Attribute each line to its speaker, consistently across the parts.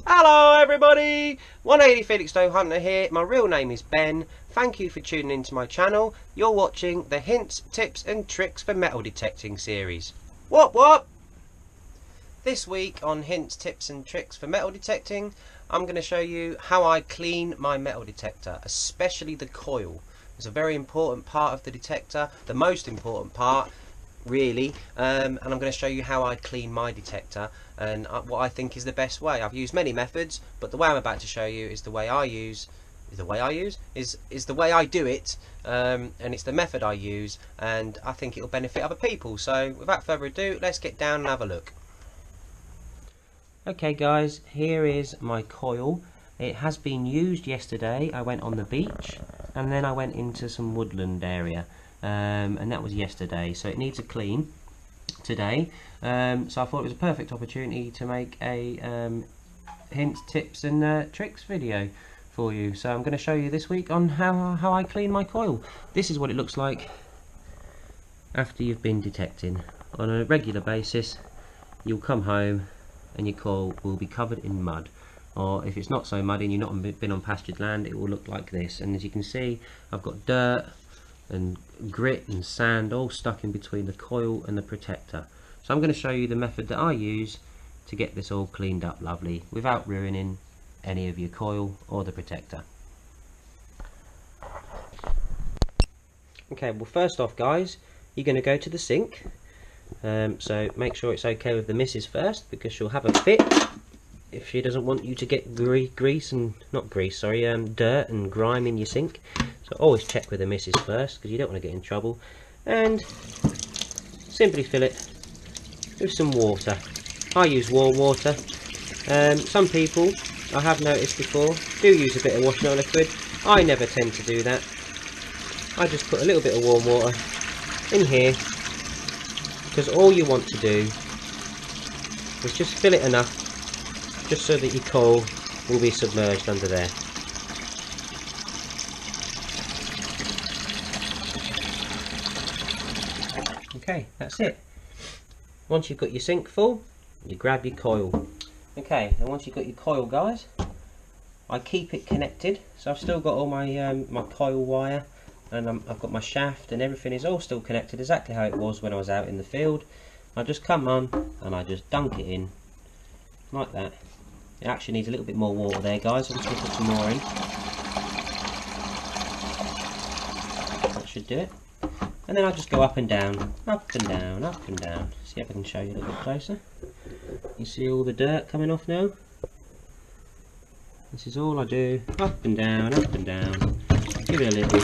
Speaker 1: Hello everybody, 180 Felixstowe Hunter here. My real name is Ben. Thank you for tuning into my channel. You're watching the Hints, Tips and Tricks for Metal Detecting series. What? This week on Hints, Tips and Tricks for Metal Detecting, I'm going to show you how I clean my metal detector, especially the coil. It's a very important part of the detector, the most important part really, and I'm going to show you how I clean my detector and what I think is the best way. I've used many methods, but the way I'm about to show you is the way I use, is the way I do it, and it's the method I use, and I think it'll benefit other people. So without further ado, let's get down and have a look. Okay guys, here is my coil. It has been used yesterday. I went on the beach and then I went into some woodland area. And that was yesterday, so it needs a clean today, so I thought it was a perfect opportunity to make a hints, tips and tricks video for you. So I'm going to show you this week on how I clean my coil. This is what it looks like after you've been detecting. On a regular basis you'll come home and your coil will be covered in mud, or if it's not so muddy and you've not been on pastured land, it will look like this. And as you can see, I've got dirt and grit and sand all stuck in between the coil and the protector. So I'm going to show you the method that I use to get this all cleaned up lovely without ruining any of your coil or the protector. Okay, well first off guys, you're going to go to the sink, so make sure it's okay with the missus first, because she'll have a fit if she doesn't want you to get dirt and grime in your sink. So always check with the missus first, because you don't want to get in trouble. And simply fill it with some water. I use warm water. Some people, I have noticed before, do use a bit of washing oil liquid. I never tend to do that. I just put a little bit of warm water in here, because all you want to do is just fill it enough, just so that your coil will be submerged under there. Okay, that's it. Once you've got your sink full, you grab your coil. Okay, and once you've got your coil guys, I keep it connected. So I've still got all my my coil wire, and I've got my shaft, and everything is all still connected exactly how it was when I was out in the field. I just come on and I just dunk it in like that. It actually needs a little bit more water there guys. I'm just going to put some more in. That should do it. And then I'll just go up and down, up and down, up and down. See if I can show you a little bit closer. You see all the dirt coming off now? This is all I do, up and down, up and down. Give it a little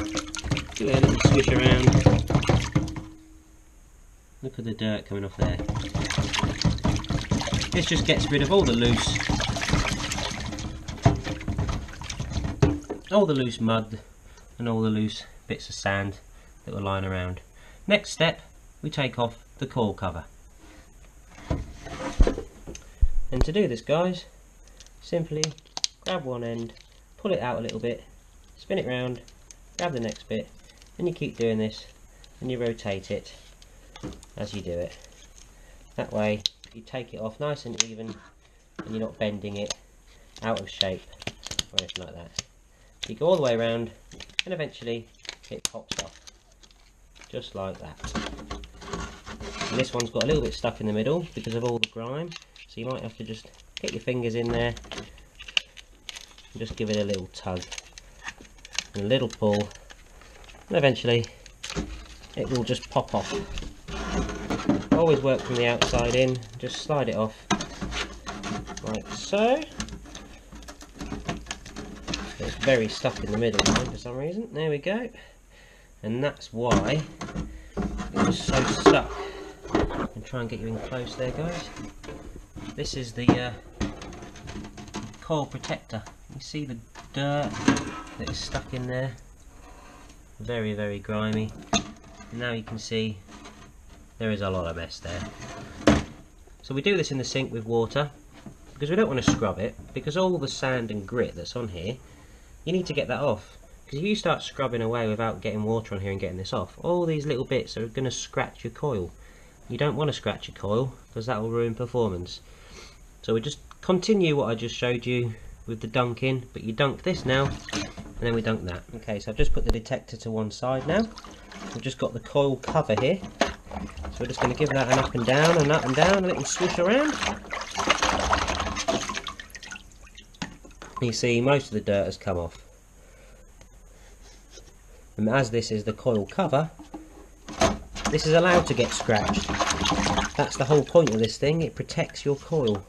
Speaker 1: swish around. Look at the dirt coming off there. This just gets rid of all the loose mud and all the loose bits of sand that were lying around. Next step, we take off the coil cover. And to do this guys, simply grab one end, pull it out a little bit, spin it round, grab the next bit, and you keep doing this and you rotate it as you do it. That way you take it off nice and even and you're not bending it out of shape or anything like that. You go all the way around and eventually it pops off. Just like that. And this one's got a little bit stuck in the middle because of all the grime, so you might have to just get your fingers in there and just give it a little tug and a little pull, and eventually it will just pop off. Always work from the outside in, just slide it off like so. It's very stuck in the middle for some reason. There we go. And that's why it was so stuck. I'll try and get you in close there guys. This is the coil protector. You see the dirt that is stuck in there? Very, very grimy. And now you can see there is a lot of mess there. So we do this in the sink with water because we don't want to scrub it, because all the sand and grit that's on here, you need to get that off. Because if you start scrubbing away without getting water on here and getting this off, all these little bits are going to scratch your coil. You don't want to scratch your coil because that will ruin performance. So we just continue what I just showed you with the dunking, but you dunk this now, and then we dunk that. Okay, so I've just put the detector to one side now. We've just got the coil cover here, so we're just going to give that an up and down, a little swish around. You see, most of the dirt has come off. And as this is the coil cover, this is allowed to get scratched. That's the whole point of this thing, it protects your coil.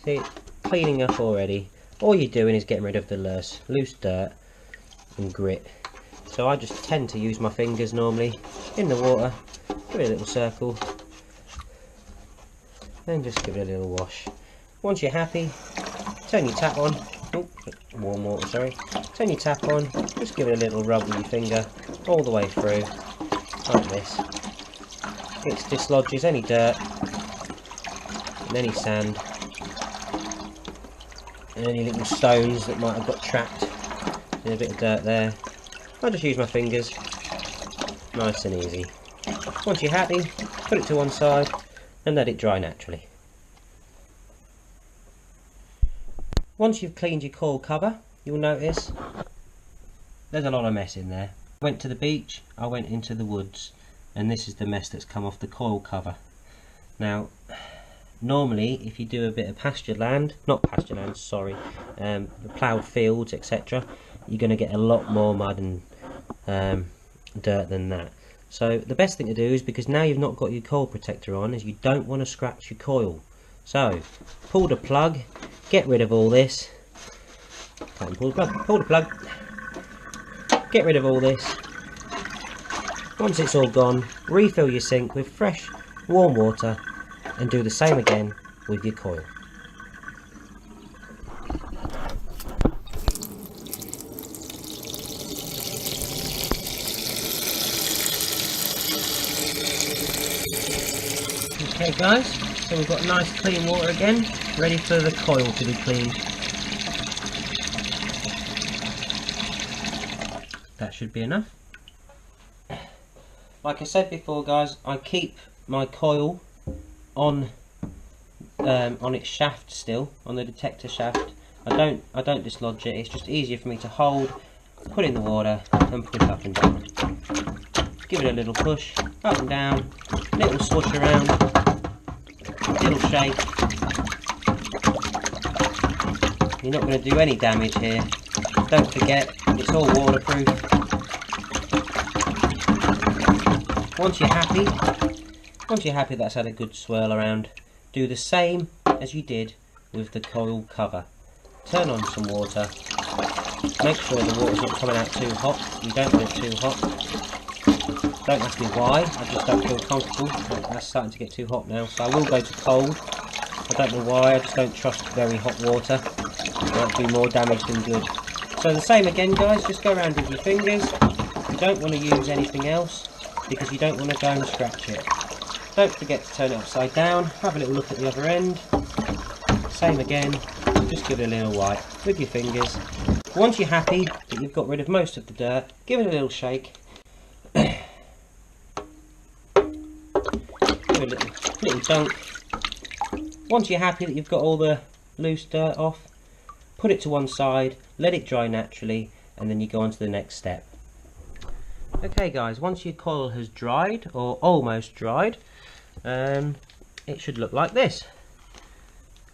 Speaker 1: See, it's cleaning up already. All you're doing is getting rid of the loose dirt and grit. So I just tend to use my fingers normally in the water, give it a little circle, then just give it a little wash. Once you're happy, turn your tap on. Oh, warm water, sorry. Turn your tap on, just give it a little rub with your finger all the way through, like this. It dislodges any dirt and any sand and any little stones that might have got trapped in a bit of dirt there. I just use my fingers, nice and easy. Once you're happy, put it to one side and let it dry naturally. Once you've cleaned your coil cover, you'll notice there's a lot of mess in there. I went to the beach, I went into the woods, and this is the mess that's come off the coil cover. Now, normally if you do a bit of pasture land, not pasture land, sorry, the ploughed fields, etc., you're going to get a lot more mud and dirt than that. So the best thing to do is, because now you've not got your coil protector on, is you don't want to scratch your coil. So pull the plug, get rid of all this. Can't pull the plug, get rid of all this. Once it's all gone, refill your sink with fresh warm water and do the same again with your coil. Okay guys, so we've got nice clean water again, ready for the coil to be cleaned. That should be enough. Like I said before guys, I keep my coil on its shaft still, on the detector shaft. I don't dislodge it, it's just easier for me to hold, put it in the water and push up and down. Give it a little push, up and down, little swoosh around, little shake. You're not going to do any damage here. Don't forget, it's all waterproof. Once you're happy that's had a good swirl around, do the same as you did with the coil cover. Turn on some water. Make sure the water's not coming out too hot. You don't want it too hot. Don't ask me why, I just don't feel comfortable. That's starting to get too hot now, so I will go to cold. I don't know why, I just don't trust very hot water. It might do more damage than good. So the same again guys, just go around with your fingers. You don't want to use anything else, because you don't want to go and scratch it. Don't forget to turn it upside down, have a little look at the other end. Same again, just give it a little wipe with your fingers. Once you're happy that you've got rid of most of the dirt, give it a little shake. Give it a little dunk. Once you're happy that you've got all the loose dirt off, put it to one side, let it dry naturally, and then you go on to the next step. Okay guys, once your coil has dried, or almost dried, it should look like this.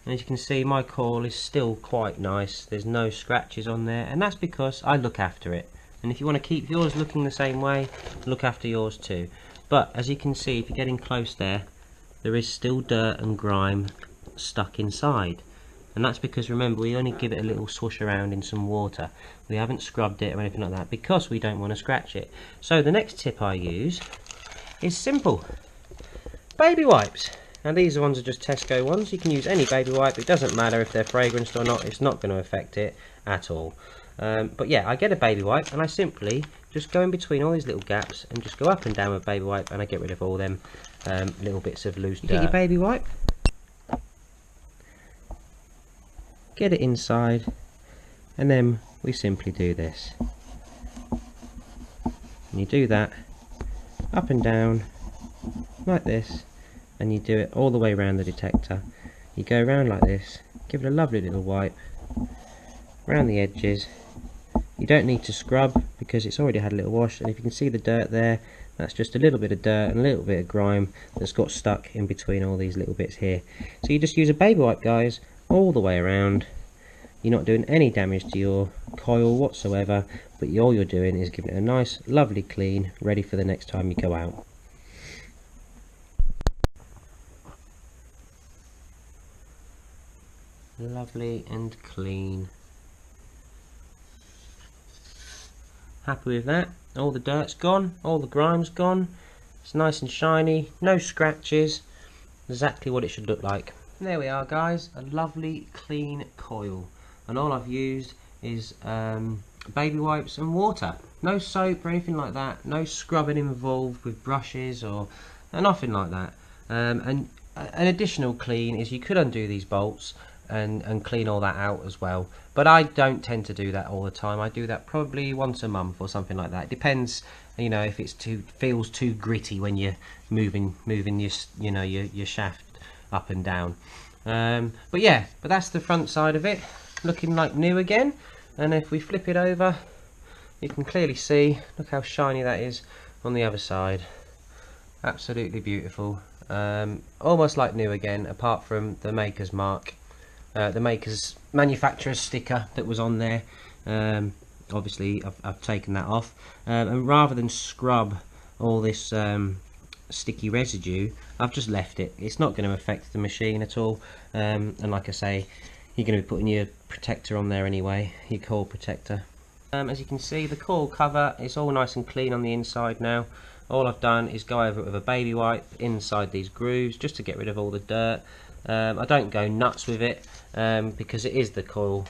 Speaker 1: And as you can see, my coil is still quite nice, there's no scratches on there, and that's because I look after it. And if you want to keep yours looking the same way, look after yours too. But as you can see, if you're getting close there is still dirt and grime stuck inside. And that's because, remember, we only give it a little swoosh around in some water. We haven't scrubbed it or anything like that, because we don't want to scratch it. So the next tip I use is simple. Baby wipes. Now these ones are just Tesco ones. You can use any baby wipe. It doesn't matter if they're fragranced or not. It's not going to affect it at all. But yeah, I get a baby wipe and I simply just go in between all these little gaps and just go up and down with baby wipe, and I get rid of all them little bits of loose dirt. Get your baby wipe, get it inside, and then we simply do this. And you do that up and down like this, and you do it all the way around the detector. you go around like this, give it a lovely little wipe around the edges. You don't need to scrub because it's already had a little wash, and if you can see the dirt there, that's just a little bit of dirt and a little bit of grime that's got stuck in between all these little bits here. So you just use a baby wipe, guys, all the way around. You're not doing any damage to your coil whatsoever, but all you're doing is giving it a nice lovely clean, ready for the next time you go out. Lovely and clean. Happy with that? All the dirt's gone, all the grime's gone. It's nice and shiny, no scratches. Exactly what it should look like. And there we are, guys, a lovely clean coil. And all I've used is baby wipes and water. No soap or anything like that. No scrubbing involved with brushes or nothing like that. And an additional clean is you could undo these bolts and clean all that out as well, but I don't tend to do that all the time. I do that probably once a month or something like that. It depends, you know, if it's feels too gritty when you're moving your shaft up and down. But yeah, but that's the front side of it, looking like new again. And if we flip it over, you can clearly see, look how shiny that is on the other side. Absolutely beautiful. Almost like new again, apart from the maker's mark. The maker's manufacturer's sticker that was on there. Obviously I've taken that off, and rather than scrub all this sticky residue, I've just left it. It's not going to affect the machine at all, and like I say, you're going to be putting your protector on there anyway, your coil protector. As you can see, the coil cover is all nice and clean on the inside now. All I've done is go over it with a baby wipe inside these grooves just to get rid of all the dirt. I don't go nuts with it because it is the coil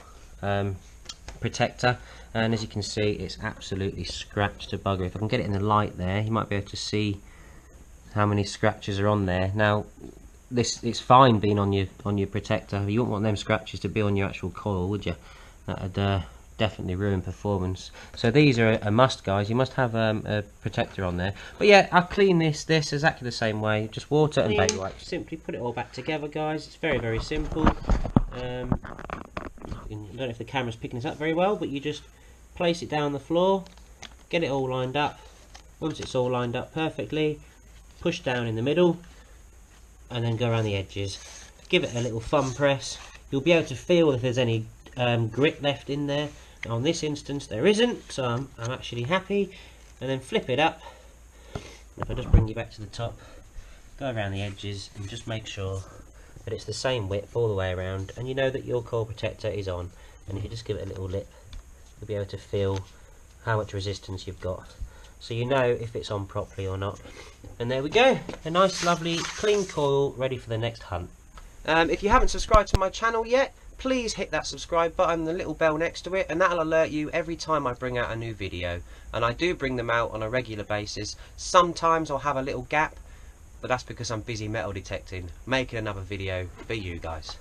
Speaker 1: protector, and as you can see, it's absolutely scratched to bugger. If I can get it in the light there, you might be able to see how many scratches are on there. Now it's fine being on your protector. You wouldn't want them scratches to be on your actual coil, would you? That'd definitely ruin performance. So these are a must, guys. You must have a protector on there. But yeah, I'll clean this exactly the same way, just water and baby wipes. Simply put it all back together, guys. It's very, very simple. I don't know if the camera's picking this up very well, but you just place it down on the floor, get it all lined up. Once it's all lined up perfectly, push down in the middle and then go around the edges. Give it a little thumb press. You'll be able to feel if there's any grit left in there. On this instance there isn't, so I'm actually happy. And then flip it up. If I just bring you back to the top, go around the edges and just make sure that it's the same width all the way around, and you know that your coil protector is on. And if you just give it a little lip, you'll be able to feel how much resistance you've got, so you know if it's on properly or not. And there we go, a nice lovely clean coil ready for the next hunt. If you haven't subscribed to my channel yet, please hit that subscribe button, the little bell next to it, and that'll alert you every time I bring out a new video. And I do bring them out on a regular basis. Sometimes I'll have a little gap, but that's because I'm busy metal detecting, making another video for you guys.